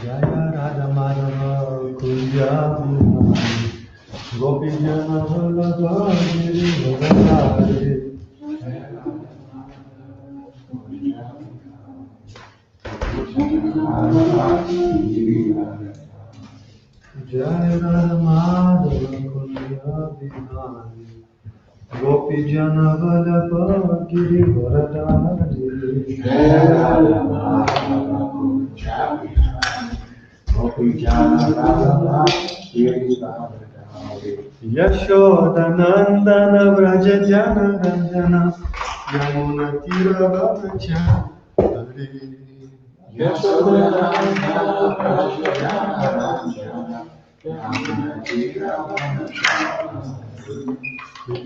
Jaya Radha Madhava Kunja Gopi Jana Vallabha Giri Varadhari Jaya Radha Madhava Kunja Bihari Gopi Jana Vallabha Giri Varadhari Jaya Radha Madhava Kunja Yashoda Nandana Vraja Jana Ranjana Yamuna Tira Bhavachari Yashoda Nandana Vraja Jana Ranjana Yamuna Tira Bhavachari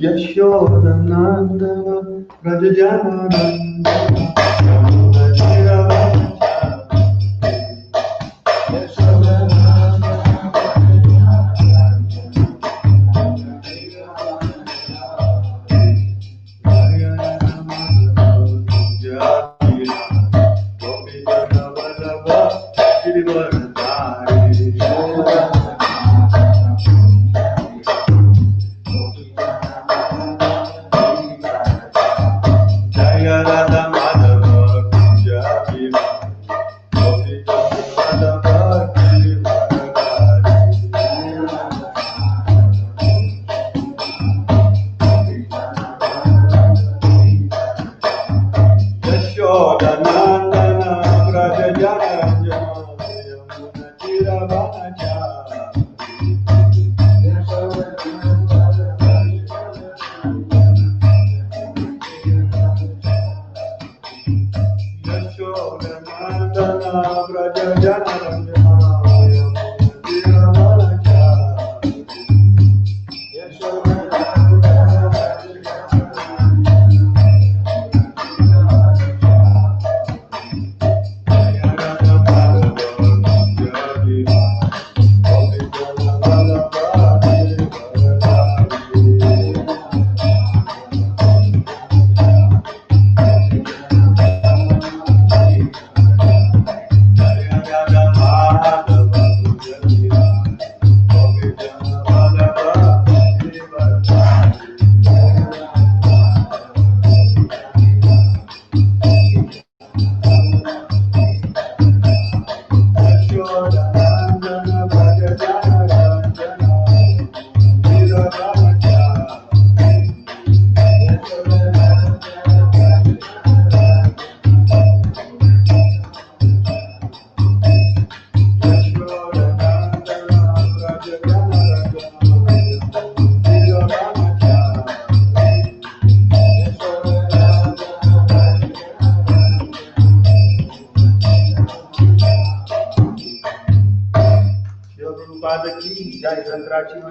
Yashoda Nandana Vraja Jana Ranjana Yamuna Tira Bhavachari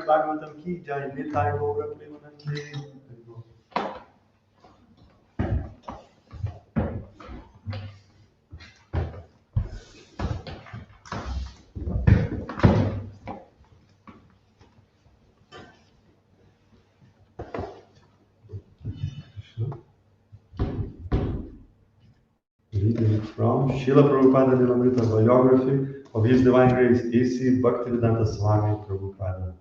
Bhagavatam ki jai, Nitai Gaura Premanande. Reading from Srila Prabhupada Lilamrita biography of His Divine Grace, A.C. Bhaktivedanta Swami Prabhupada,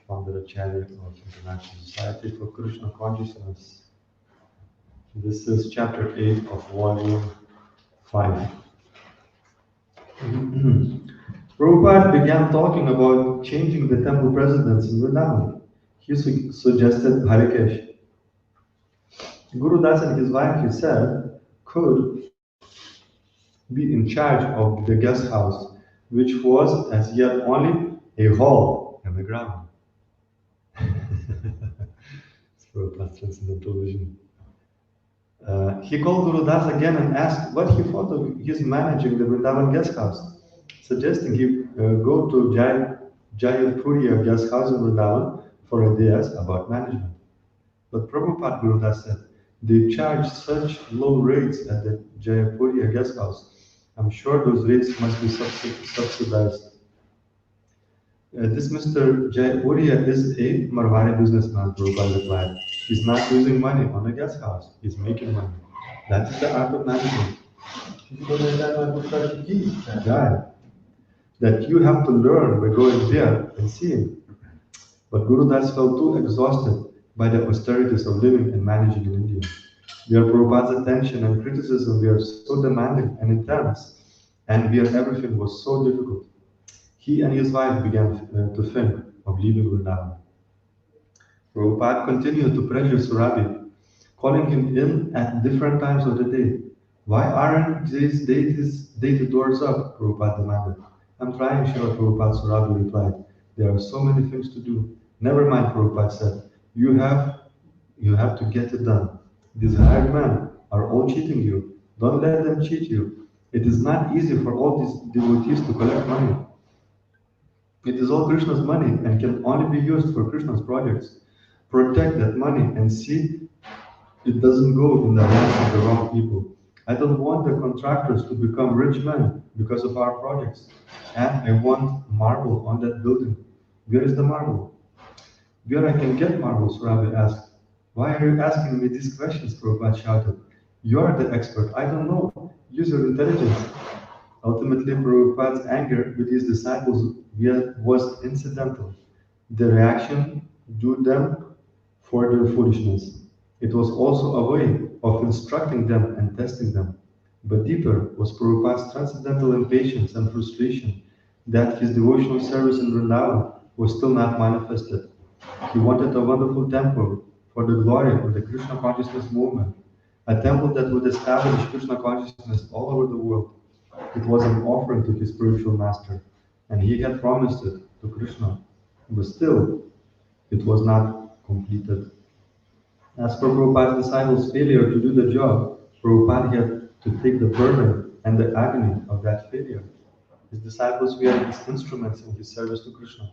founder Acharya of International Society for Krishna Consciousness. This is chapter 8 of volume 5. Prabhupada began talking about changing the temple presidents in Vrindavan. He suggested Harikesh. Guru Das and his wife, he said, could be in charge of the guest house, which was as yet only a hole in the ground. It's Prabhupada's transcendental vision. He called Guru Das again and asked what he thought of his managing the Vrindavan guest house, suggesting he go to Jayapuriya guest house in Vrindavan for ideas about management. But Prabhupada Guru Das said, they charge such low rates at the Jayapuriya guest house. I'm sure those rates must be subsidized. This Mr. Jayapuriya is a Marwari businessman, Prabhupada replied. He's not losing money on a guest house, he's making money. That is the art of management. Yeah. That you have to learn by going there and seeing. But Guru Das felt too exhausted by the austerities of living and managing in India. Where Prabhupada's attention and criticism were so demanding and intense, and where everything was so difficult, he and his wife began to think of leaving Vrindavan. Prabhupada continued to pressure Surabi, calling him in at different times of the day. Why aren't these dated doors up? Prabhupada demanded. I'm trying, Srila Prabhupada, Surabi replied. There are so many things to do. Never mind, Prabhupada said. You have to get it done. These hired men are all cheating you. Don't let them cheat you. It is not easy for all these devotees to collect money. It is all Krishna's money and can only be used for Krishna's projects. Protect that money and see it doesn't go in the hands of the wrong people. I don't want the contractors to become rich men because of our projects. And I want marble on that building. Where is the marble? Where I can get marble, Surabi asked. Why are you asking me these questions? Prabhupada shouted. You are the expert. I don't know. Use your intelligence. Ultimately, Prabhupada's anger with his disciples was incidental. The reaction due them for their foolishness. It was also a way of instructing them and testing them. But deeper was Prabhupada's transcendental impatience and frustration that his devotional service in Vrindavan was still not manifested. He wanted a wonderful temple for the glory of the Krishna consciousness movement, a temple that would establish Krishna consciousness all over the world. It was an offering to his spiritual master, and he had promised it to Krishna, but still, it was not completed. As for Prabhupada's disciples' failure to do the job, Prabhupada had to take the burden and the agony of that failure. His disciples were his instruments in his service to Krishna.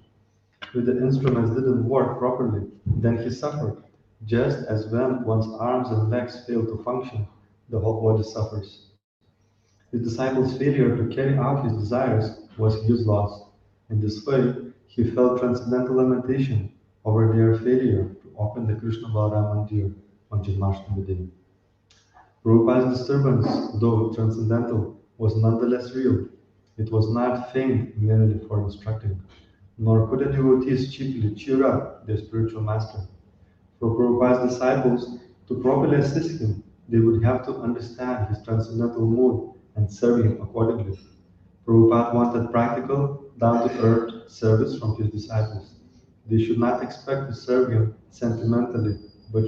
If the instruments didn't work properly, then he suffered. Just as when one's arms and legs fail to function, the whole body suffers. His disciples' failure to carry out his desires was his loss. In this way, he felt transcendental lamentation over their failure to open the Krishna Balaram Mandir on Janmashtami Day. Prabhupada's disturbance, though transcendental, was nonetheless real. It was not feigned merely for instructing, nor could the devotees cheaply cheer up their spiritual master. For Prabhupada's disciples to properly assist him, they would have to understand his transcendental mood and serve him accordingly. Prabhupada wanted practical, down-to-earth service from his disciples. They should not expect to serve him sentimentally, but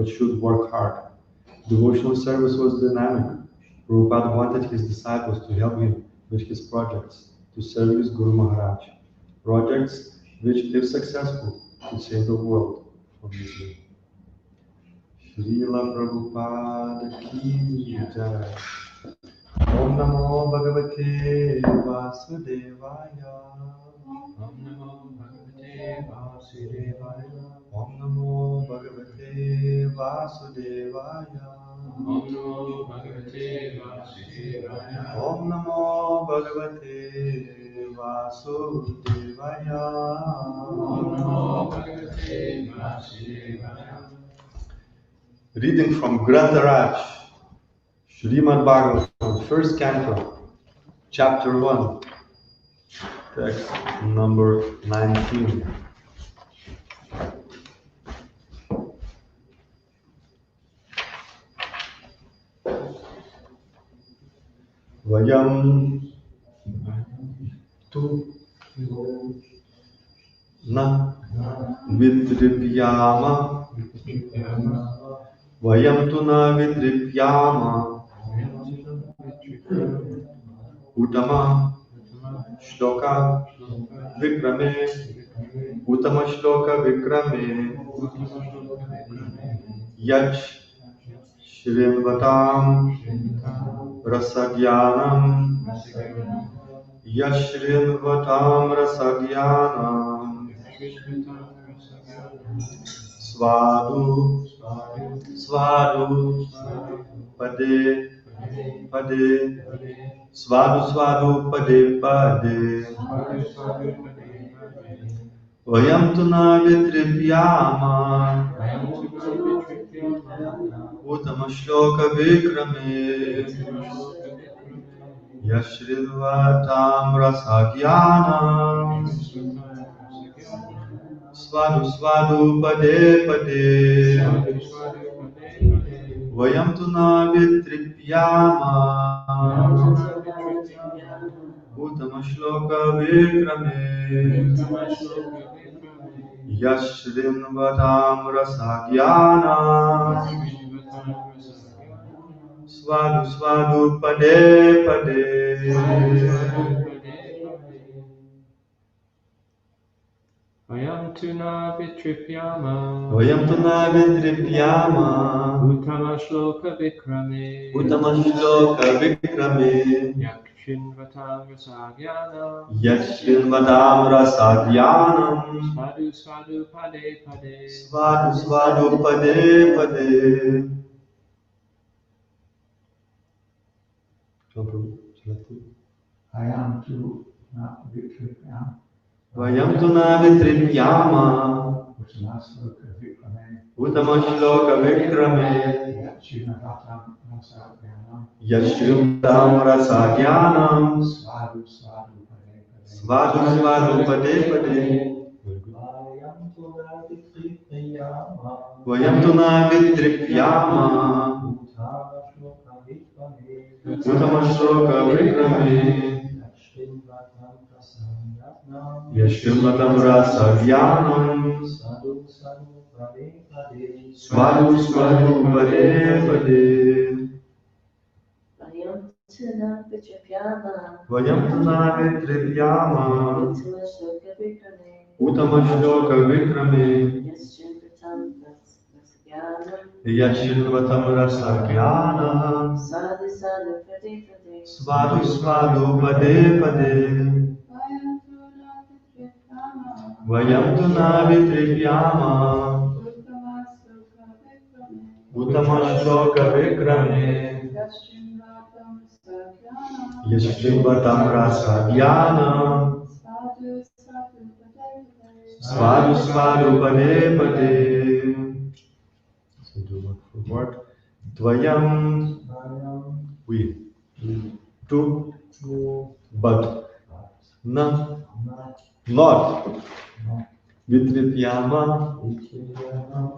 should work hard. Devotional service was dynamic. Prabhupada wanted his disciples to help him with his projects to serve his Guru Maharaj. Projects which, if successful, could save the world from misery. Srila Prabhupada ki jai. Om Namo Bhagavate Vasudevaya. Om Namo Bhagavate Vasudevaya. Om Namo Bhagavate Vasudevaya. Om Namo Bhagavate Vasudevaya. Om Namo Bhagavate Vasudevaya. Om Namo Bhagavate Vasudevaya. Reading from Grantaraj, Srimad Bhagavatam, first canto, chapter 1, text number 19. Vayam tu na vidripyama. Vayam tu na vidripyama. Uttama Shloka Vikrame Uttama Shloka Vikrame Yach Shrimvatam Rasagyanam Yashrimvatam Rasagyanam Svadu Svadu Pade Pade Svadu Svadu Pade Pade Vayam tuna vitripyama Uttama shloka vikrame Yashrilvatam rasagyanam Svadu Svadu Pade Pade Vayam tuna vitripyama Uttama shloka vikrame Yashrinvatam rasagyanam Svadu Svadu Pade Pade Vayam tuna vitripyama Uttama shloka vikrame Yakshinvatam rasagyanam Yashrinvatam rasagyanam Svadu svadu pade pade Svadu Svadu Pade Pade. Vayam tuna vitripyama Vayam tuna vitripyama Uttama shloka vikrame Yashrinvatam rasagyanam Svadu Svadu Pade Pade. Vayam tuna vitripyama Uttama shloka vikrame Yashrimvatam rasagyanam Svadu Svadu Pade Pade. Vayam tuna vitripyama Uttama shloka vikrame Yashrinvatam rasagyanam Svadu Svadu Pade Pade. Vayam tuna vitripyama Uttama shloka vikrame Yashrimvatam rasagyanam Svadu Svadu Pade Pade. So do word for word. Dvayam, we. Two, but. Na, not. Vitripyama,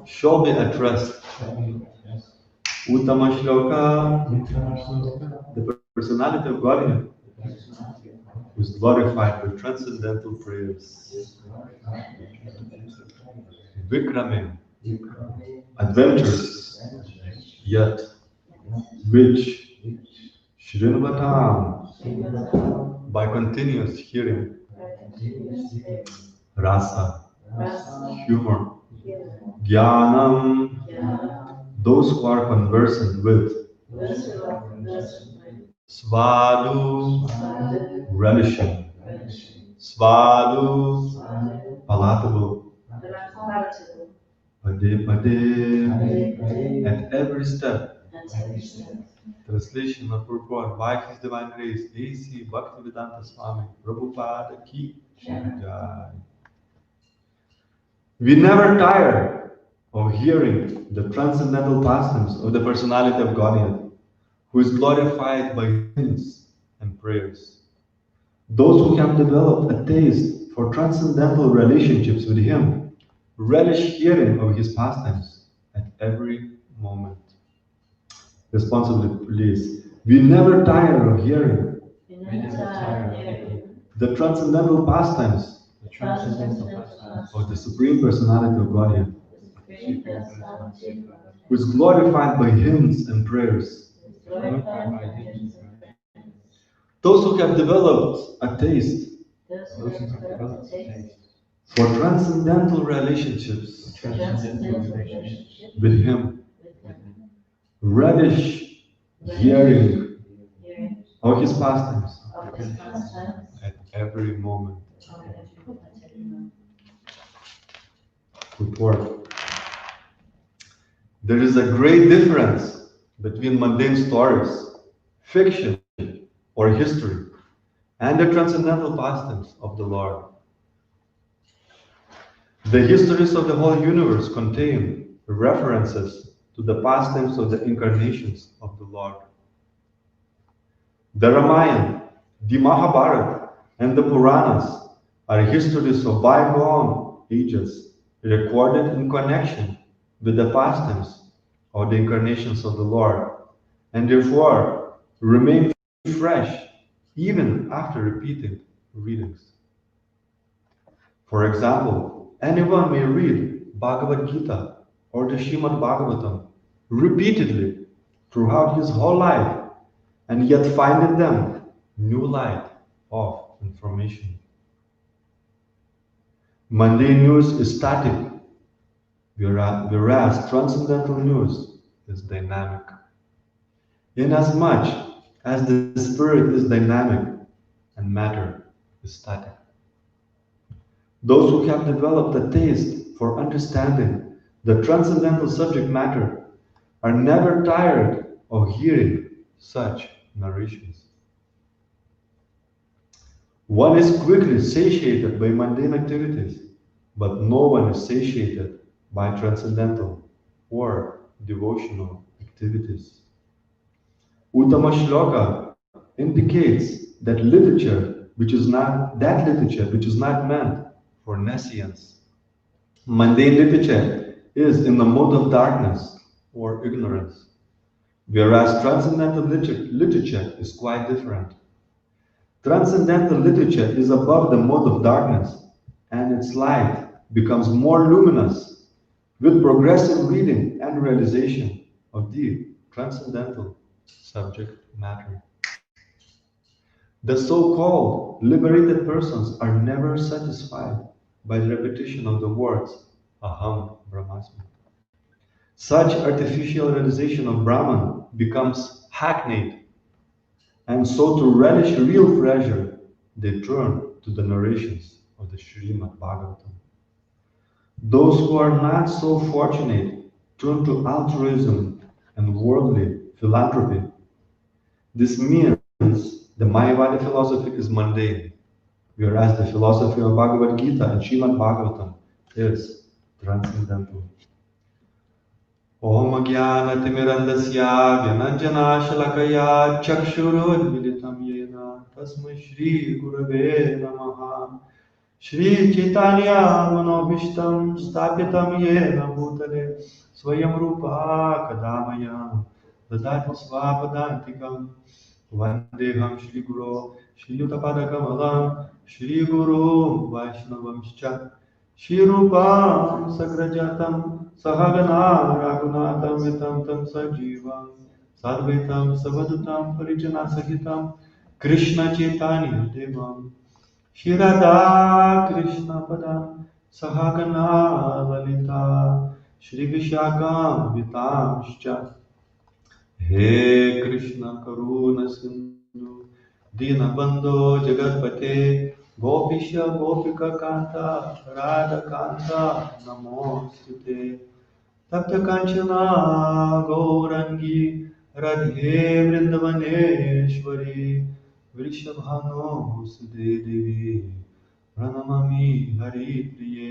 show me a trust. Uttama shloka, the personality of Godhead, who is glorified with transcendental prayers. Vikrame, adventures, yet which Shrinvatam, by continuous hearing, rasa, humor, jnanam, those who are conversant with, svadu, relishing, svadu, palatable, pade pade, at every step. Translation of purport by His Divine Grace, A.C. Bhaktivedanta Swami Prabhupada Ki Jai. We never tire of hearing the transcendental pastimes of the personality of Godhead, who is glorified by hymns and prayers. Those who have developed a taste for transcendental relationships with Him relish hearing of His pastimes at every moment. Responsibly, please. We never tire of hearing the transcendental pastimes of the Supreme Personality of Godhead, who is glorified by hymns and prayers. Those who have developed a taste Those who have developed a taste for transcendental relationships for transcendental relationships with Him, with Him, relish hearing of His pastimes of His pastimes, at every moment. of every moment. Report. There is a great difference between mundane stories, fiction, or history, and the transcendental pastimes of the Lord. The histories of the whole universe contain references to the pastimes of the incarnations of the Lord. The Ramayana, the Mahabharata, and the Puranas are histories of bygone ages recorded in connection with the pastimes of the incarnations of the Lord, and therefore remain fresh even after repeated readings. For example, anyone may read Bhagavad Gita or the Srimad Bhagavatam repeatedly throughout his whole life and yet find in them new light of information. Mundane news is static, whereas transcendental news is dynamic. Inasmuch as the spirit is dynamic and matter is static. Those who have developed a taste for understanding the transcendental subject matter are never tired of hearing such narrations. One is quickly satiated by mundane activities, but no one is satiated by transcendental or devotional activities. Uttama Shloka indicates that literature which is not meant for nescience. Mundane literature is in the mode of darkness or ignorance, whereas transcendental literature is quite different. Transcendental literature is above the mode of darkness, and its light becomes more luminous with progressive reading and realization of the transcendental subject matter. The so-called liberated persons are never satisfied by the repetition of the words Aham Brahmasmi. Such artificial realization of Brahman becomes hackneyed, and so to relish real pleasure, they turn to the narrations of the Srimad Bhagavatam. Those who are not so fortunate turn to altruism and worldly philanthropy. This means the Mayavadi philosophy is mundane, whereas the philosophy of Bhagavad Gita and Srimad Bhagavatam is transcendental. Om Jnana Timirandasya Vyananjana Shalakaya Chakshurudmilitam Yena Tasmai Shri Gurave Namaha Shri Chaitanya Manobhishtam Sthapitam Yena Bhutale Swayam Rupa Kadamaya Dadati Svapadantikam Vandeham Shri Guru Shri Yutapada Kamalam Shri Guru Vaishnavamscha Shri Rupam Sagrajatam Sahagana Raghunatham Vitam Tam Sajivam Sadvaitam Savadutam Parijana Sahitam Krishna Chaitanya Devam Shri Radha Krishna Padam Sahagana Lalita Shri Vishakam Vitamscha He Krishna Karuna Sindhu Dinabandho Jagatpate Gopisha Gopika Kanta Radha Kanta Namostute Tapta Kanchana Gaurangi Radhe Vrindavaneshwari Vrishabhano Sudhe Devi Pranamami Hari Priye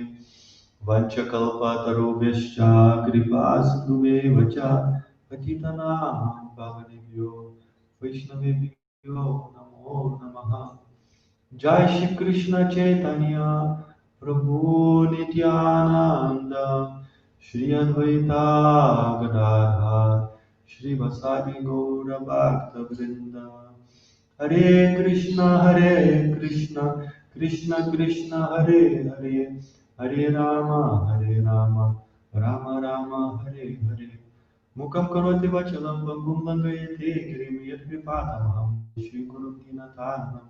Vanchakalpatarubhyascha Kripa Sindhubheva Patitanam Pavanebhyo Vaishnavebhyo Namo Namaha Jai Shri Krishna Chaitanya Prabhu Nityananda Shri Advaita Gadadhar Shri Vasadi Gaura Bhakta Vrinda Hare Krishna Krishna Krishna Hare Hare Hare Rama Rama Rama Hare Hare Mukam karoti vachalam bangum langayate girim yadvipatamaham Shri Guru Dinatanam.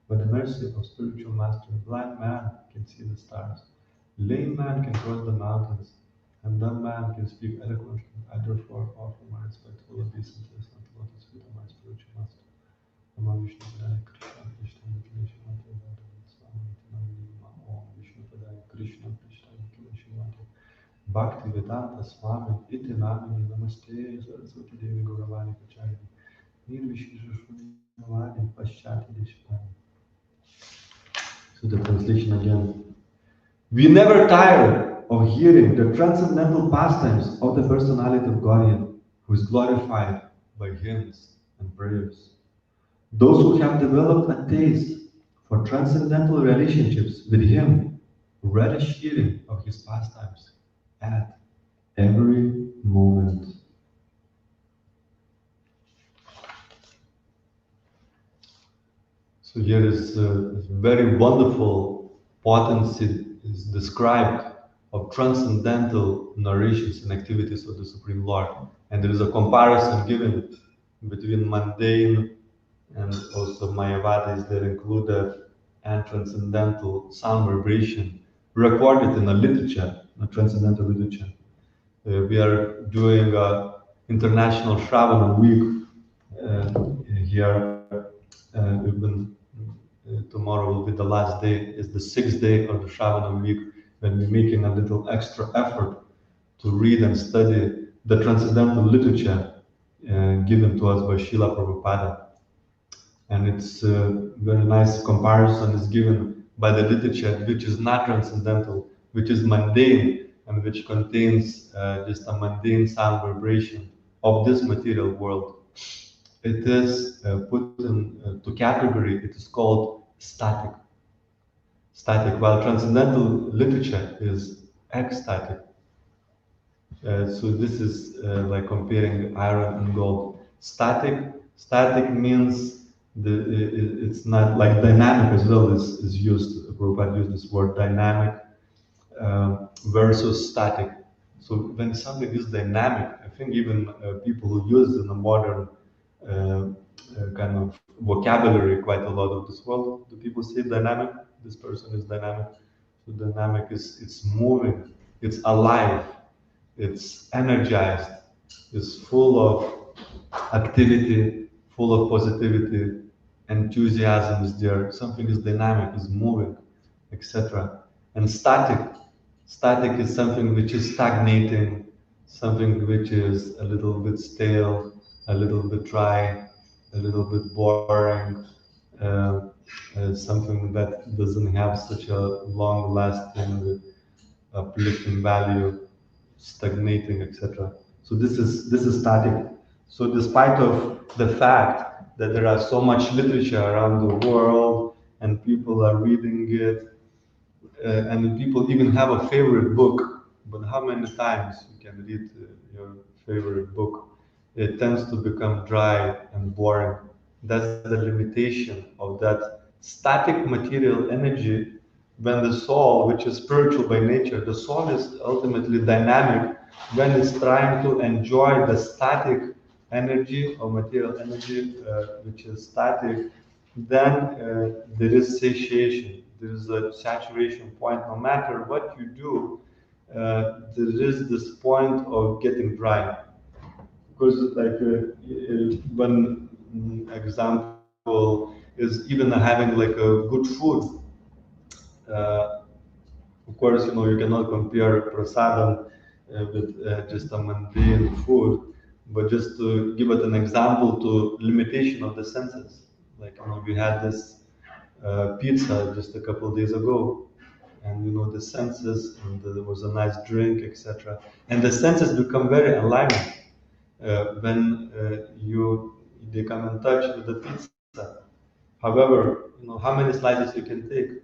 By the mercy of spiritual master, blind man can see the stars, lame man can cross the mountains, and dumb man can speak eloquently. I therefore offer my respectful obeisances unto lotus feet of my spiritual master. Namo Vishnu Padaya Krishna Krishna Krishna Swami Om Vishnu Padaya Krishna Krishna Krishna Bhakti Vedanta Swami Iti Namini Namaste Saraswati Devi Gauravani Pachayani Nirvishishushnavani Paschati Deshpani. So the translation again. We never tire of hearing the transcendental pastimes of the personality of Godhead, who is glorified by hymns and prayers. Those who have developed a taste for transcendental relationships with Him relish hearing of His pastimes at every moment. So here is a very wonderful potency is described of transcendental narrations and activities of the Supreme Lord. And there is a comparison given between mundane and also Mayavadis that include and transcendental sound vibration recorded in a literature, a transcendental literature. We are doing a international Shravana week here. We've been tomorrow will be the last day. Is the 6th day of the Shravana week when we're making a little extra effort to read and study the transcendental literature given to us by Srila Prabhupada. And it's a very nice comparison is given by the literature which is not transcendental, which is mundane, and which contains just a mundane sound vibration of this material world. It is put into category, it is called static. Static, while transcendental literature is ecstatic. So this is like comparing iron and gold. Static means it's not like dynamic as well is used. Prabhupada used this word dynamic versus static. So when something is dynamic, I think even people who use in the modern kind of vocabulary quite a lot of this world, do people say dynamic? This person is dynamic. So dynamic is it's moving, it's alive, it's energized, it's full of activity, full of positivity, enthusiasm is there, something is dynamic, is moving, etc. And static is something which is stagnating, something which is a little bit stale, a little bit dry, a little bit boring, uh, something that doesn't have such a long lasting uplifting value, stagnating, etc. So this is static. So despite of the fact that there are so much literature around the world and people are reading it, and people even have a favorite book, but how many times you can read your favorite book? It tends to become dry and boring. That's the limitation of that static material energy. When the soul, which is spiritual by nature, the soul is ultimately dynamic. When it's trying to enjoy the static energy or material energy, which is static, then there is satiation, there is a saturation point. No matter what you do, there is this point of getting dry. Because like one example is even having like a good food. Uh, of course, you cannot compare prasadam with just a mundane food, but just to give it an example to limitation of the senses. Like, we had this pizza just a couple of days ago, and the senses, and there was a nice drink, etc. And the senses become very aligned when they come in touch with the pizza. However, how many slices you can take?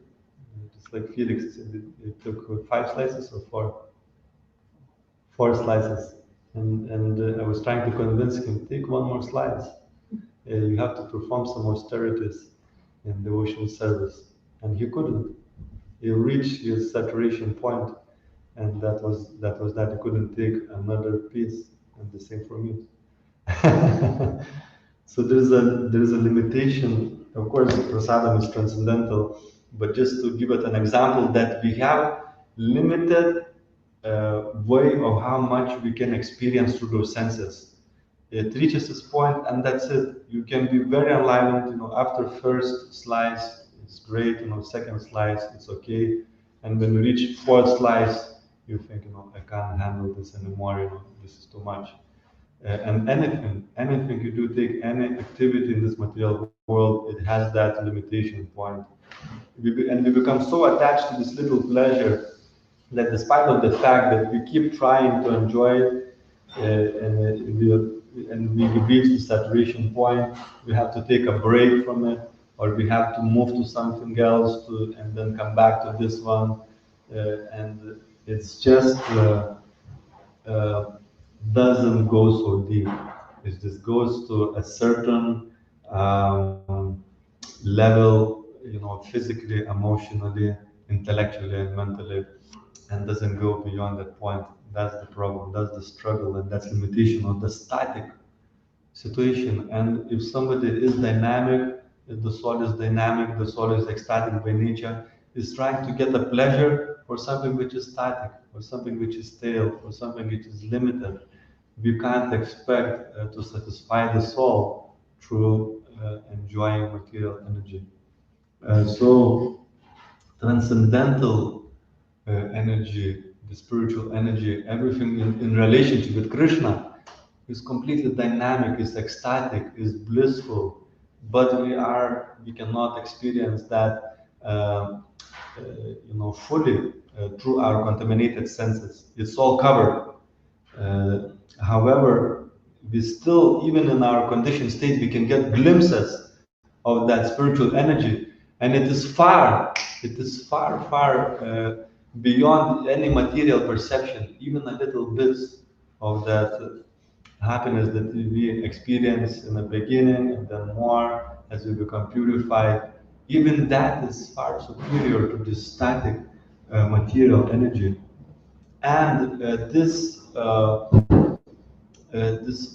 Just like Felix said, it took 5 slices or four. 4 slices, and I was trying to convince him, take one more slice. You have to perform some austerities in devotional service, and he couldn't. He reached his saturation point, and that was that. He couldn't take another piece. and the same for me. So there is a limitation. Of course, prasadam is transcendental, but just to give it an example, that we have limited way of how much we can experience through those senses. It reaches this point, and that's it. You can be very enlightened. After first slice, it's great. Second slice, it's okay, and when you reach fourth slice, you think, I can't handle this anymore. This is too much. And anything you do, take any activity in this material world, it has that limitation point. And we become so attached to this little pleasure that despite of the fact that we keep trying to enjoy it, and we reach the saturation point, we have to take a break from it, or we have to move to something else and then come back to this one. And it's just uh, doesn't go so deep. It just goes to a certain level, physically, emotionally, intellectually, and mentally, and doesn't go beyond that point. That's the problem. That's the struggle, and that's limitation of the static situation. And if somebody is dynamic, if the soul is dynamic, the soul is ecstatic by nature, is trying to get a pleasure for something which is static, or something which is stale, or something which is limited. We can't expect to satisfy the soul through enjoying material energy. So transcendental energy, the spiritual energy, everything in relationship with Krishna is completely dynamic, is ecstatic, is blissful, but we cannot experience that fully through our contaminated senses. It's all covered. However, we still, even in our conditioned state, we can get glimpses of that spiritual energy, and it is far, far beyond any material perception. Even a little bits of that happiness that we experience in the beginning, and then more as we become purified. Even that is far superior to this static material energy. And this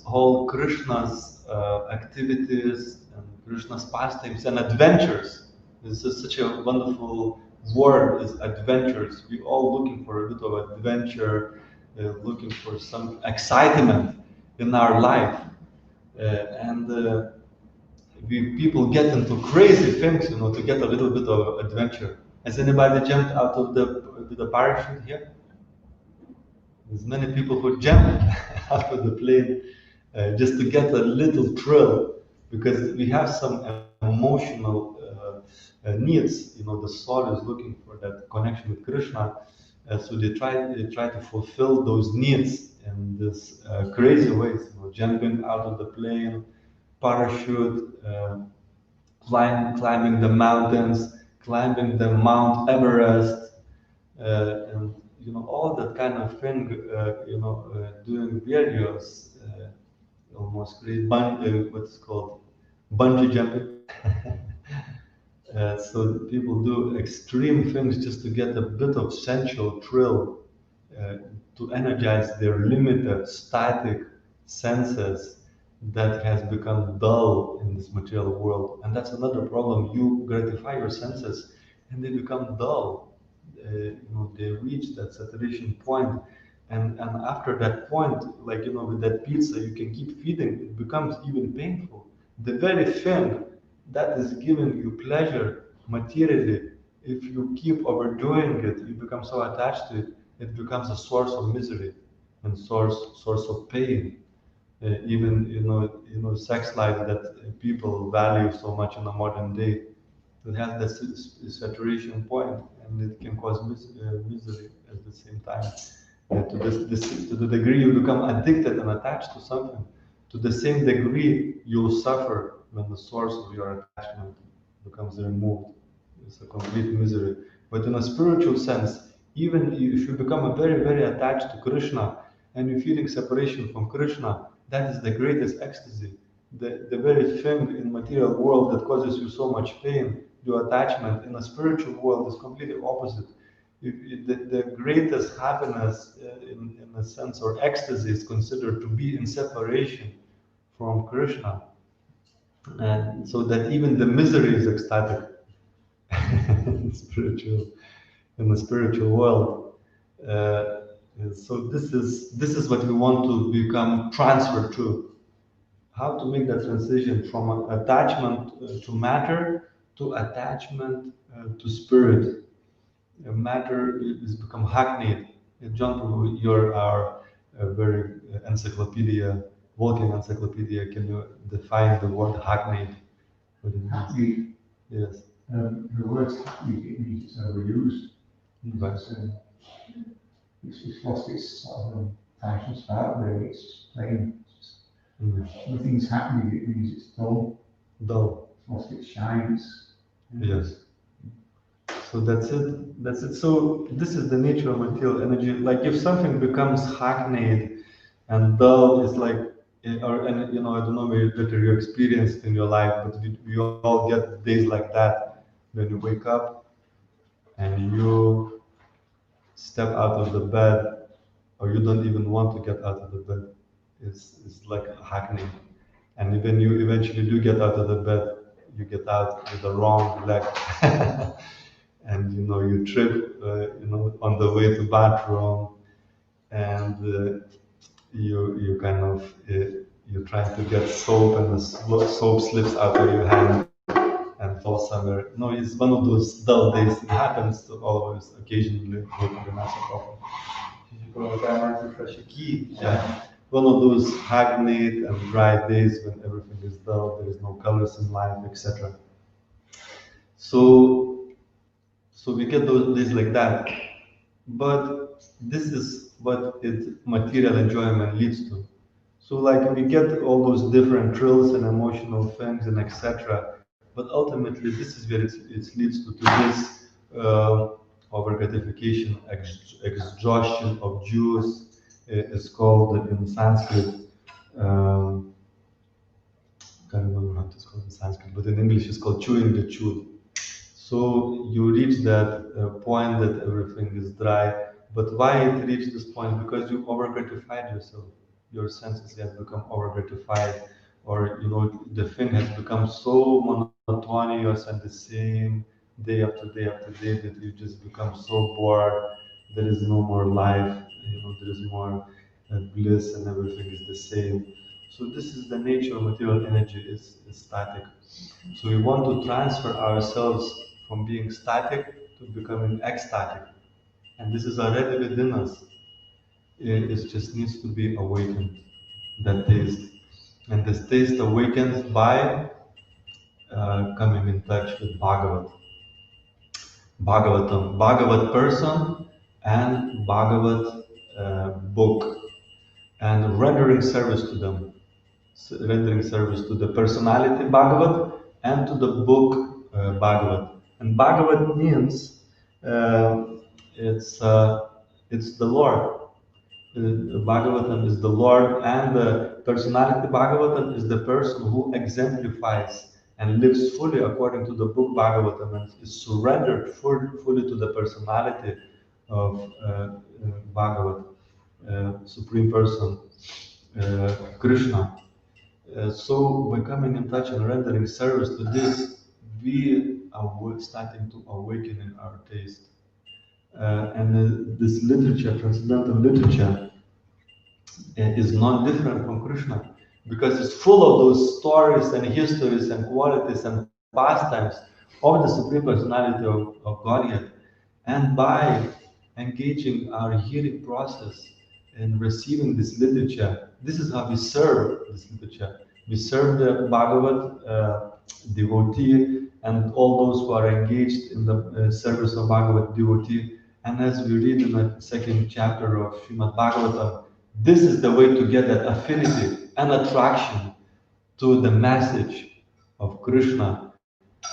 whole Krishna's activities and Krishna's pastimes and adventures. This is such a wonderful word, is adventures. We all looking for a bit of adventure, looking for some excitement in our life. And people get into crazy things, to get a little bit of adventure. Has anybody jumped out of the parachute here? There's many people who jump out of the plane just to get a little thrill, because we have some emotional needs. The soul is looking for that connection with Krishna, so they try to fulfill those needs in this crazy ways. Jumping out of the plane, parachute, climbing the mountains, climbing the Mount Everest, and all that kind of thing. Doing various almost crazy what's called bungee jumping. So people do extreme things just to get a bit of sensual thrill, uh, to energize their limited static senses that has become dull in this material world. And that's another problem. You gratify your senses and they become dull. They reach that saturation point, and after that point, like with that pizza, you can keep feeding. It becomes even painful. The very thing that is giving you pleasure materially, if you keep overdoing it, you become so attached to it, it becomes a source of misery and source of pain. Even sex life that people value so much in the modern day, it has that saturation point, and it can cause misery at the same time. To the degree you become addicted and attached to something, to the same degree you'll suffer when the source of your attachment becomes removed. It's a complete misery. But in a spiritual sense, even if you become very, very attached to Krishna and you're feeling separation from Krishna, that is the greatest ecstasy. The very thing in material world that causes you so much pain, your attachment, in a spiritual world is completely opposite. The greatest happiness, in a sense, or ecstasy, is considered to be in separation from Krishna, and so that even the misery is ecstatic in the spiritual world. Uh, so this is what we want to become transferred to. How to make that transition from attachment to matter to attachment to spirit. Matter is become hackneyed. John Prabhu, you're our very encyclopedia, walking encyclopedia. Can you define the word hackneyed? What it means? Hackneyed. Yes. The word hackneyed, it means it's overused. Right. It's lost its sort of fashion style, really. It's just plain. Mm. Nothing's happening, it means it's dull. Dull. It's lost its shines. Yes. So that's it. That's it. So this is the nature of material energy. Like if something becomes hackneyed and dull, it's like, or and you know, I don't know whether you experienced in your life, but we all get days like that when you wake up and you step out of the bed, or you don't even want to get out of the bed. It's like hackneyed. And when you eventually do get out of the bed, you get out with the wrong leg. And you know you trip on the way to bathroom, and you kind of you're trying to get soap, and the soap slips out of your hand and falls somewhere. No, it's one of those dull days. It happens to all of us occasionally. Yeah. One of those hackneyed and dry days when everything is dull, there is no colors in life, etc. So we get those days like that. But this is what material enjoyment leads to. So like we get all those different thrills and emotional things and etc. But ultimately, this is where it leads to this over gratification, exhaustion of juice. Is called in Sanskrit. Um, can't remember how it's called in Sanskrit, but in English it's called chewing the chewed. So you reach that point that everything is dry. But why it reached this point? Because you over gratified yourself. Your senses have become over gratified, or the thing has become so monotonous and the same day after day after day that you just become so bored. There is no more life. There is more bliss, and everything is the same. So this is the nature of material energy. Is static. So we want to transfer ourselves from being static to becoming ecstatic. And this is already within us. It just needs to be awakened, that taste. And this taste awakens by coming in touch with Bhagavad. Bhagavatam, Bhagavad person and Bhagavad book, and rendering service to them. Rendering service to the personality Bhagavad and to the book Bhagavad. And Bhagavad means it's the Lord. Bhagavatam is the Lord, and the personality Bhagavatam is the person who exemplifies and lives fully according to the book Bhagavatam and is surrendered fully to the personality of Bhagavat, Supreme Person, Krishna. So by coming in touch and rendering service to this, we are starting to awaken in our taste. And this literature, transcendental literature, is not different from Krishna, because it's full of those stories and histories and qualities and pastimes of the Supreme Personality of Godhead. And by engaging our hearing process and receiving this literature, this is how we serve this literature. We serve the Bhagavad devotee and all those who are engaged in the service of Bhagavad devotee. And as we read in the second chapter of Srimad Bhagavatam, this is the way to get that affinity and attraction to the message of Krishna.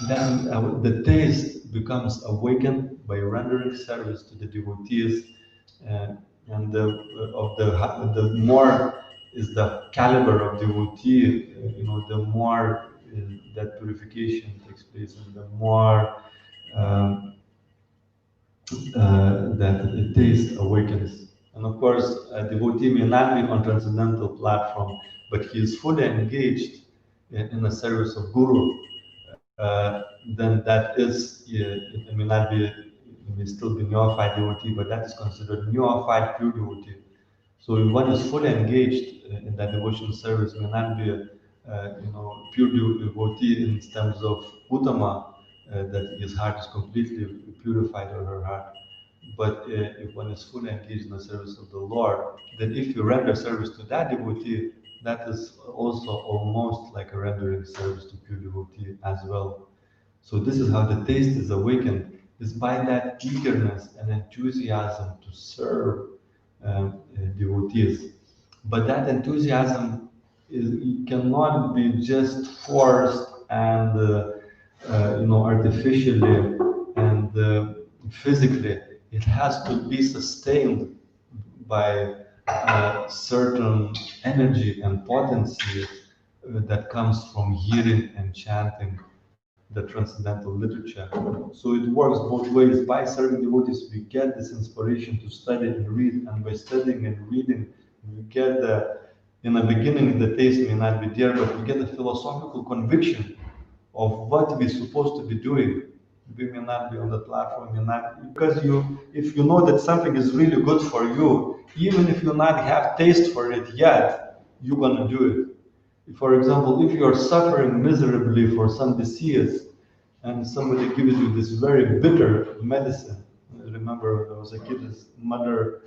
Then the taste becomes awakened by rendering service to the devotees, and the more is the caliber of devotee, the more that purification takes place, and the more that a taste awakens. And of course, a devotee may not be on transcendental platform, but he is fully engaged in the service of Guru. Then that is, it may not be, it may still be neophyte devotee, but that is considered neophyte pure devotee. So if one is fully engaged in that devotional service, may not be a pure devotee in terms of Uttama, that his heart is completely purified or her heart. But if one is fully engaged in the service of the Lord, then if you render service to that devotee, that is also almost like a rendering service to pure devotee as well. So this is how the taste is awakened, is by that eagerness and enthusiasm to serve devotees. But that enthusiasm cannot be just forced and artificially and physically. It has to be sustained by certain energy and potency that comes from hearing and chanting the transcendental literature. So it works both ways. By serving devotees, we get this inspiration to study and read, and by studying and reading, we get in the beginning, the taste may not be there, but we get a philosophical conviction of what we're supposed to be doing. We may not be on the platform, because if you know that something is really good for you, even if you not have taste for it yet, you're gonna do it. For example, if you are suffering miserably for some disease and somebody gives you this very bitter medicine, I remember when I was a kid, his mother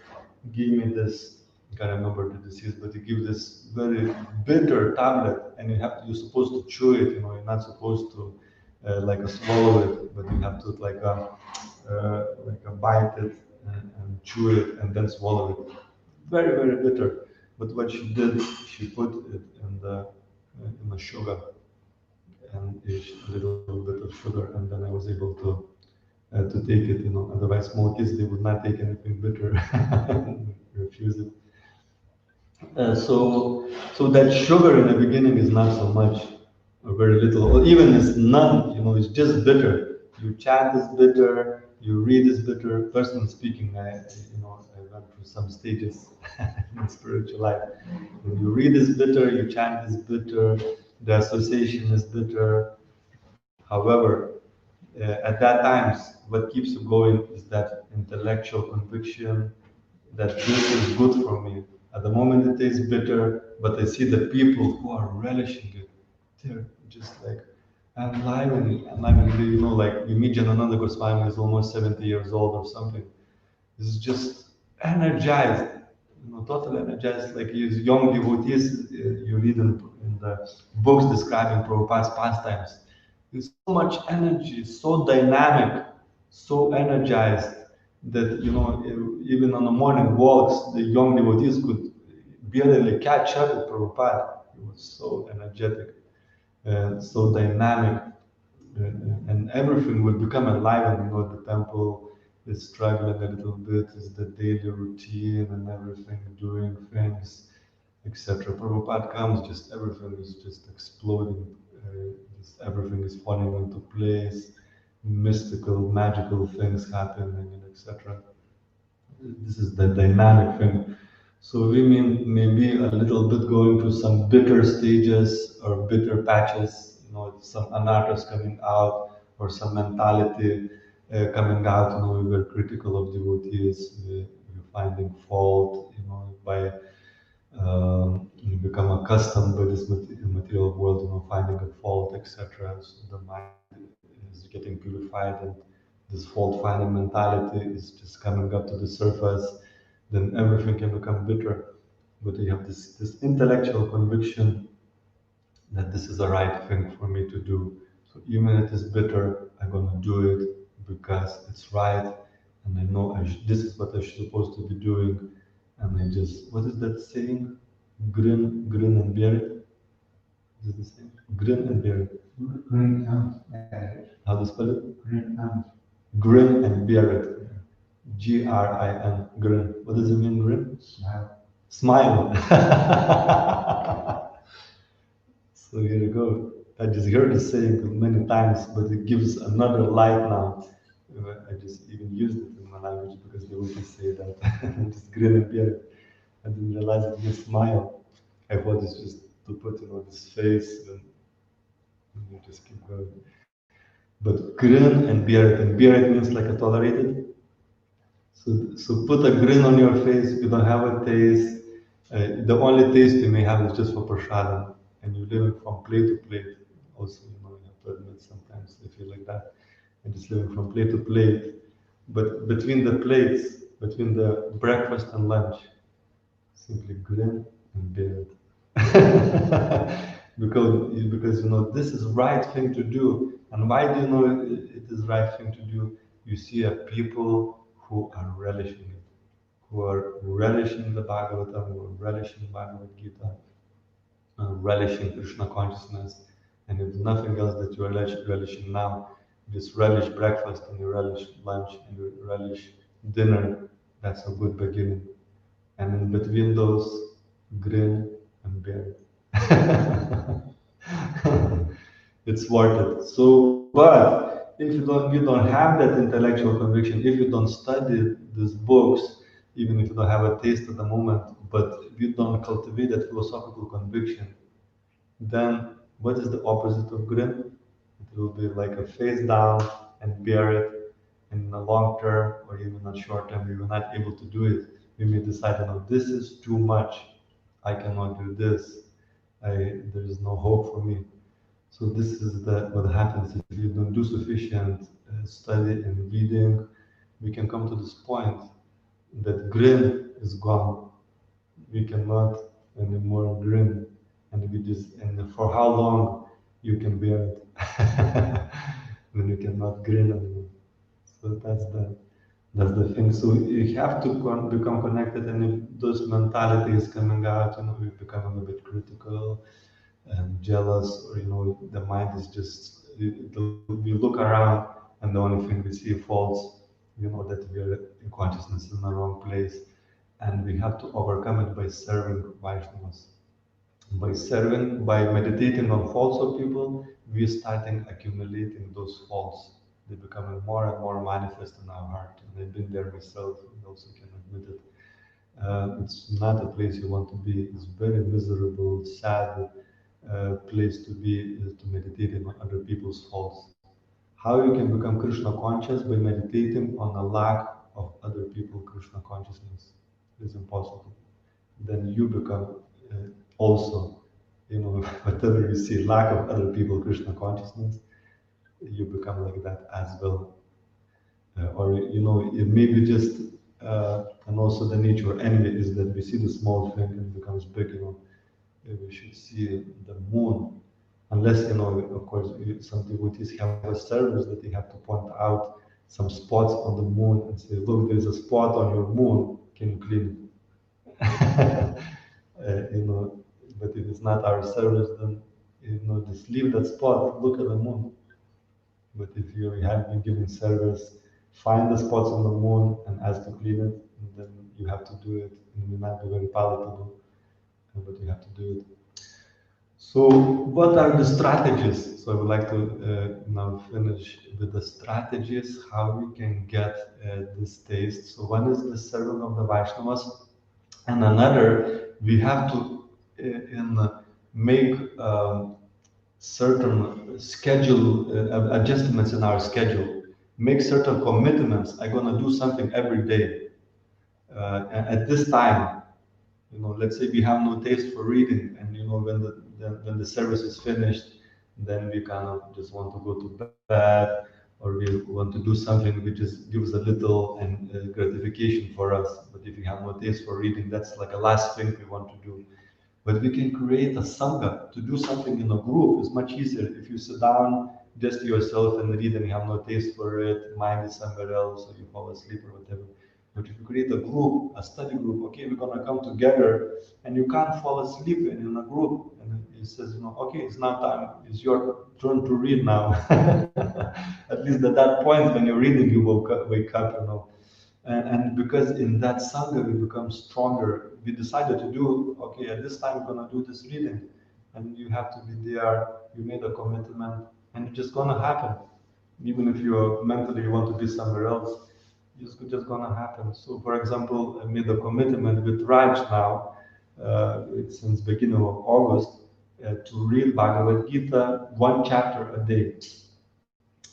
gave me this, I can't remember the disease, but he gave this very bitter tablet and you're supposed to chew it, you're not supposed to swallow it, but you have to bite it and chew it and then swallow it. Very, very bitter. But what she did, she put it in the sugar and a little bit of sugar, and then I was able to take it. Otherwise, small kids they would not take anything bitter, refuse it. So that sugar in the beginning is not so much, or very little, or even it's none. It's just bitter. You chant is bitter. You read is bitter. Personally speaking, I went through some stages in spiritual life. When you read is bitter, you chant is bitter, the association is bitter. However, at that times, what keeps you going is that intellectual conviction that this is good for me. At the moment it tastes bitter, but I see the people who are relishing it. They're just like enlivening. Like you meet Janananda Goswami is almost 70 years old or something. He's just energized, totally energized. Like he's young devotees, you read in the books describing Prabhupada's pastimes. There's so much energy, so dynamic, so energized that even on the morning walks, the young devotees could barely catch up with Prabhupada. He was so energetic and so dynamic, and everything will become alive. And the temple is struggling a little bit, is the daily routine and everything, doing things, etc. Prabhupada comes, just everything is just exploding. Everything is falling into place, mystical, magical things happening, and etc. This is the dynamic thing. So we may be a little bit going through some bitter stages or bitter patches, some anarthas coming out or some mentality coming out. We were critical of devotees, we're finding fault, by you become accustomed by this material world, finding a fault, etc. So the mind is getting purified, and this fault-finding mentality is just coming up to the surface. Then everything can become bitter. But you have this intellectual conviction that this is the right thing for me to do. So even if it is bitter, I'm gonna do it because it's right, and I know this is what I'm supposed to be doing. And I just, what is that saying? Grin and bear it. Is it the same? Grin and bear it. Grin and bear it. How do you spell it? Grin and bear it. Grin. Grin. What does it mean, grin? Smile. So here you go. I just heard it saying many times, but it gives another light now. I just even used it in my language because they would just say that, just grin and bear it. I didn't realize it was smile. I thought it's just to put, this face and you just keep going. But grin and bear it means like a tolerated. So put a grin on your face. You don't have a taste. The only taste you may have is just for prasadam, and you live from plate to plate. Also, you have to admit sometimes they feel like that, and just living from plate to plate. But between the plates, between the breakfast and lunch, simply grin and bear it. because this is right thing to do. And why do you know it is right thing to do? You see a people who are relishing it, who are relishing the Bhagavatam, who are relishing Bhagavad Gita, relishing Krishna consciousness. And if nothing else that you are relishing now, just relish breakfast and you relish lunch and you relish dinner, that's a good beginning. And in between those, grin and bear it. It's worth it. So, but if you don't have that intellectual conviction, if you don't study these books, even if you don't have a taste at the moment, but if you don't cultivate that philosophical conviction, then what is the opposite of grin? It will be like a face down and bear it. In the long term or even in short term, we were not able to do it. We may decide, this is too much. I cannot do this. There is no hope for me. So this is what happens if you don't do sufficient study and reading. We can come to this point that grin is gone. We cannot anymore grin, and for how long you can bear it when you cannot grin anymore. So that's the thing. So you have to become connected, and if those mentality is coming out, we're becoming a bit critical and jealous, or the mind is just we look around and the only thing we see faults. That we are in consciousness in the wrong place, and we have to overcome it by serving Vaishnavas. By meditating on faults of people, we are starting accumulating those faults. They're becoming more and more manifest in our heart. And I've been there myself, and also can admit it. It's not a place you want to be. It's very miserable, sad place to be, is to meditate on other people's faults. How you can become Krishna conscious? By meditating on a lack of other people Krishna consciousness. It's impossible. Then you become also, whatever you see, lack of other people Krishna consciousness, you become like that as well. Or it may be just, and also the nature of envy is that we see the small thing and it becomes big. We should see the moon, unless of course, some devotees have a service that they have to point out some spots on the moon and say, look, there's a spot on your moon, can you clean it? But if it's not our service, then just leave that spot, look at the moon. But if you have been given service, find the spots on the moon and ask to clean it, and then you have to do it. It may not be very palatable, but you have to do it. So what are the strategies? So I would like to now finish with the strategies, how we can get this taste. So one is the serving of the Vaishnavas, and another, we have to make certain schedule adjustments in our schedule, make certain commitments. I'm going to do something every day at this time. Let's say we have no taste for reading, and when the service is finished, then we kind of just want to go to bed, or we want to do something which just gives a little and gratification for us. But if we have no taste for reading, that's like a last thing we want to do. But we can create a sangha. To do something in a group is much easier. If you sit down just yourself and read and you have no taste for it, mind is somewhere else, or you fall asleep or whatever. But if you create a group, a study group, okay, we're gonna come together, and you can't fall asleep in a group. And it says, okay, it's now time. It's your turn to read now. At least at that point when you're reading, you wake up. And because in that sangha we become stronger, we decided to do, okay, at this time we're gonna do this reading, and you have to be there. You made a commitment, and it's just gonna happen. Even if you're mentally you want to be somewhere else, it's just gonna happen. So, for example, I made a commitment with Raj now, since beginning of August, to read Bhagavad Gita one chapter a day,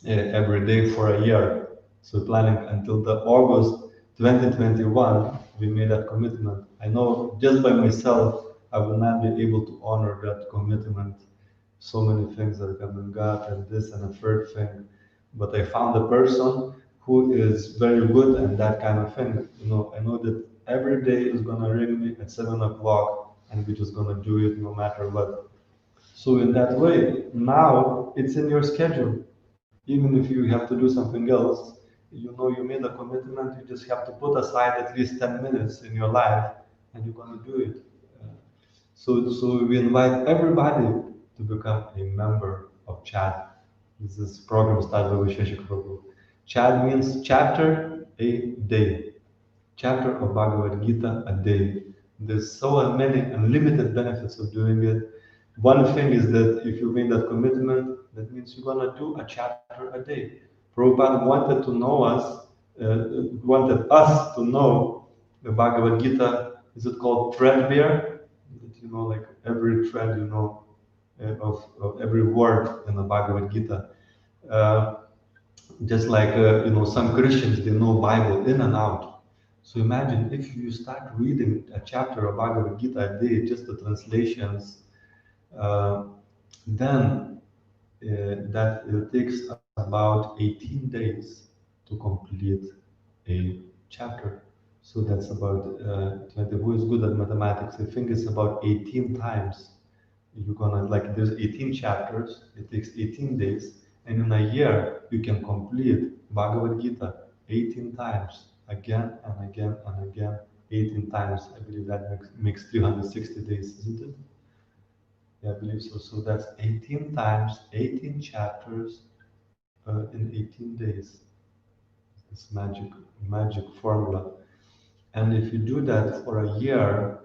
every day for a year. So planning until the August 2021, we made that commitment. I know just by myself, I will not be able to honor that commitment. So many things are coming up and this and a third thing. But I found a person who is very good at that kind of thing. I know that every day is gonna ring me at 7 o'clock and we're just gonna do it no matter what. So in that way, now it's in your schedule. Even if you have to do something else, you made a commitment, you just have to put aside at least 10 minutes in your life and you're going to do it. So we invite everybody to become a member of CHAD. This program started by Visheshik Prabhu. CHAD means chapter a day, chapter of Bhagavad Gita a day. There's so many unlimited benefits of doing it. One thing is that if you made that commitment, that means you're gonna do a chapter a day. Prabhupada wanted us to know the Bhagavad Gita. Is it called threadbare? That like every thread, of every word in the Bhagavad Gita. Just like some Christians, they know Bible in and out. So imagine if you start reading a chapter of Bhagavad Gita a day, just the translations, then that it takes about 18 days to complete a chapter. So that's about 20. Who is good at mathematics? I think it's about 18 times. You're gonna there's 18 chapters. It takes 18 days, and in a year you can complete Bhagavad Gita 18 times, again and again and again, 18 times. I believe that makes 360 days, isn't it? Yeah, I believe so. So that's 18 times, 18 chapters in 18 days. This magic formula. And if you do that for a year,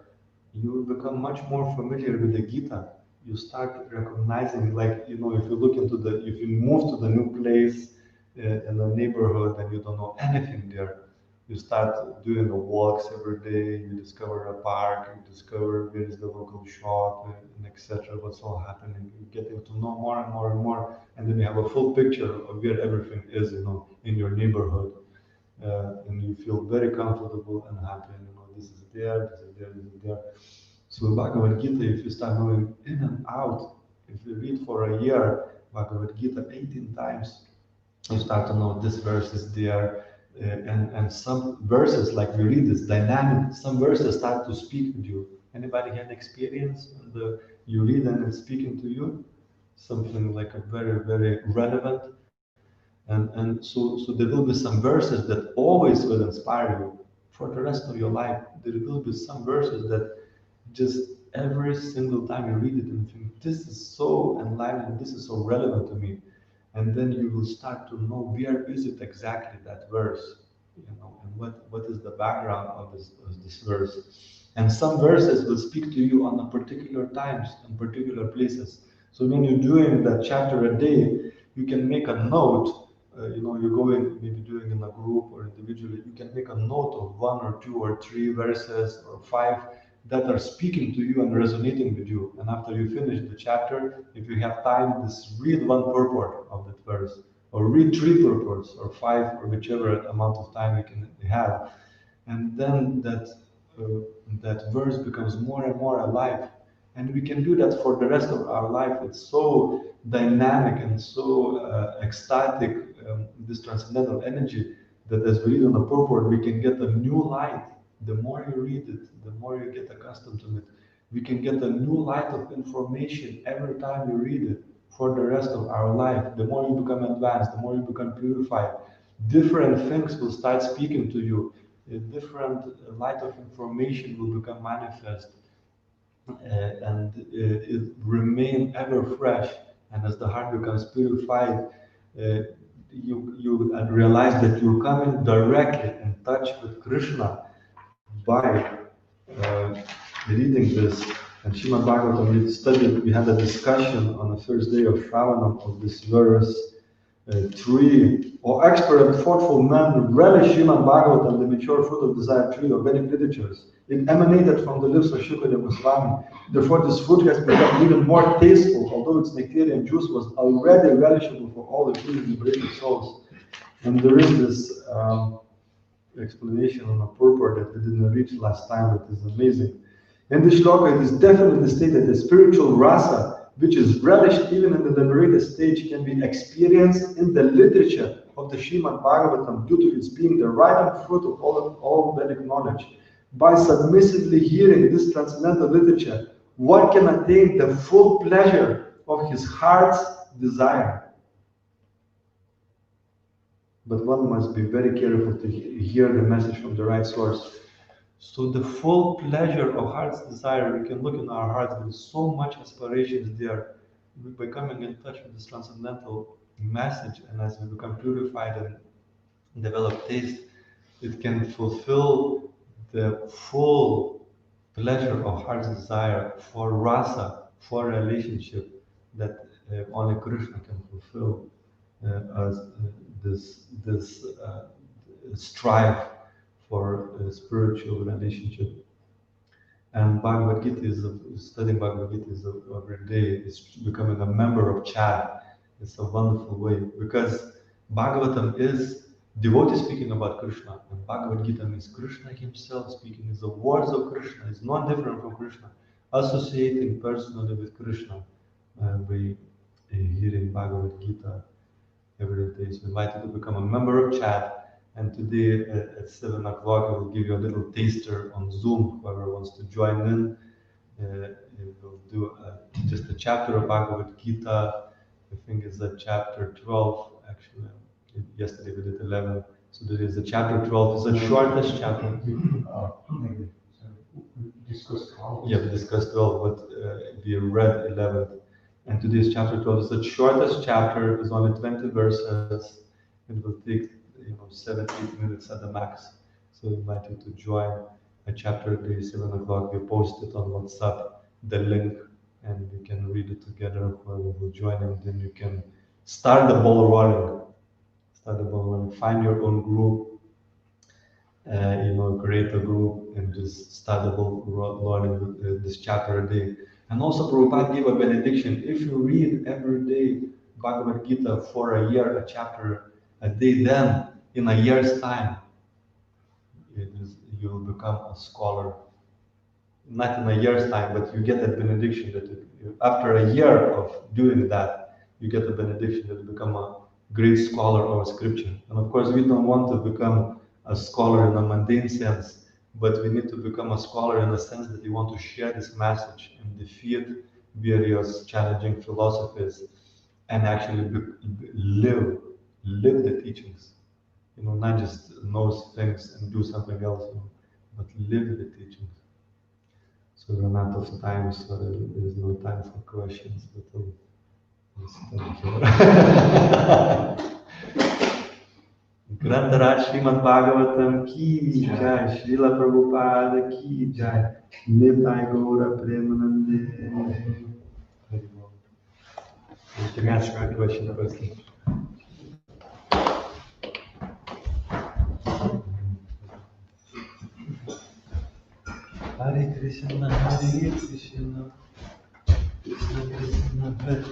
you will become much more familiar with the Gita. You start recognizing, if you look if you move to the new place in the neighborhood and you don't know anything there, you start doing the walks every day, you discover a park, you discover where is the local shop, and etc. What's all happening. You're getting to know more and more and more, and then you have a full picture of where everything is, in your neighborhood. And you feel very comfortable and happy. This is there, this is there, this is there. So Bhagavad Gita, if you start going in and out, if you read for a year Bhagavad Gita 18 times, you start to know this verse is there, and some verses, like we read this dynamic, some verses start to speak with you. Anybody had experience and you read and it's speaking to you? Something like a very, very relevant. And so there will be some verses that always will inspire you for the rest of your life. There will be some verses that just every single time you read it and think, this is so enlightening, this is so relevant to me. And then you will start to know where is it exactly, that verse, and what is the background of this verse. And some verses will speak to you on a particular times and particular places. So when you're doing that chapter a day, you can make a note. You're going, maybe doing in a group or individually, you can make a note of 1 or 2 or 3 verses or 5 that are speaking to you and resonating with you. And after you finish the chapter, if you have time, just read one purport of that verse, or read 3 purports or 5, or whichever amount of time you can have. And then that verse becomes more and more alive. And we can do that for the rest of our life. It's so dynamic and so ecstatic, this transcendental energy, that as we read on the purport, we can get a new light. The more you read it, the more you get accustomed to it. We can get a new light of information every time you read it for the rest of our life. The more you become advanced, the more you become purified, different things will start speaking to you. A different light of information will become manifest. And it remain ever fresh. And as the heart becomes purified, you realize that you're coming directly in touch with Krishna by reading this. And Srimad Bhagavatam, we had a discussion on the first day of Shravanam of this verse, tree or expert and thoughtful man relish Srimad Bhagavatam, the mature fruit of desired tree of Vedic literatures. It emanated from the lips of Shukadeva Goswami. Therefore, this fruit has become even more tasteful, although its nectarian juice was already relishable for all the truly liberated souls. And there is this explanation on a purport that we didn't reach last time, but is amazing. In the shloka, it is definitely stated that spiritual rasa, which is relished even in the liberated stage, can be experienced in the literature of the Srimad Bhagavatam due to its being the ripening fruit of all Vedic knowledge. By submissively hearing this transcendental literature, one can attain the full pleasure of his heart's desire. But one must be very careful to hear the message from the right source. So the full pleasure of heart's desire, we can look in our hearts, there is so much aspirations there. We're becoming in touch with this transcendental message, and as we become purified and develop taste, it can fulfill the full pleasure of heart's desire for rasa, for relationship that only Krishna can fulfill as this strive for a spiritual relationship. And Bhagavad Gita studying Bhagavad Gita every day is becoming a member of Chad. It's a wonderful way because Bhagavatam is devotee speaking about Krishna, and Bhagavad Gita means Krishna himself speaking. It's the words of Krishna. It's not different from Krishna. Associating personally with Krishna by hearing Bhagavad Gita every day. So I invite you to become a member of Chad. And today at 7 o'clock, I will give you a little taster on Zoom. Whoever wants to join in, we'll do just a chapter of Bhagavad Gita. I think it's a chapter 12, actually. Yesterday we did 11. So there is a chapter 12. It's the shortest chapter. Maybe. So we discussed 12. Yeah, we discussed 12, but we read 11. And today's chapter 12 is the shortest chapter. It's only 20 verses. It will take 7-8 minutes at the max. So I invite you to join a chapter day, 7 o'clock. We post it on WhatsApp, the link, and we can read it together. Whoever will join, and then you can start the ball rolling. Find your own group, create a group and just start the ball rolling with this chapter a day. And also Prabhupada gave a benediction. If you read every day Bhagavad Gita for a year, a chapter a day, then in a year's time, you will become a scholar. Not in a year's time, but you get a benediction that after a year of doing that, you get a benediction that you become a great scholar of scripture. And of course, we don't want to become a scholar in a mundane sense, but we need to become a scholar in the sense that we want to share this message and defeat various challenging philosophies and actually live the teachings. Not just know things and do something else, but live the teachings. So we're not of time, so there is no time for questions, but we'll stop here. Grantaraj Srimad Bhagavatam ki jai, Srila Prabhupada ki jai, Nitai Gaura Premanande. You can ask a question first. Hare Krishna, Hare Krishna, Krishna Krishna, Hare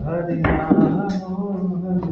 Hare Rama, Hare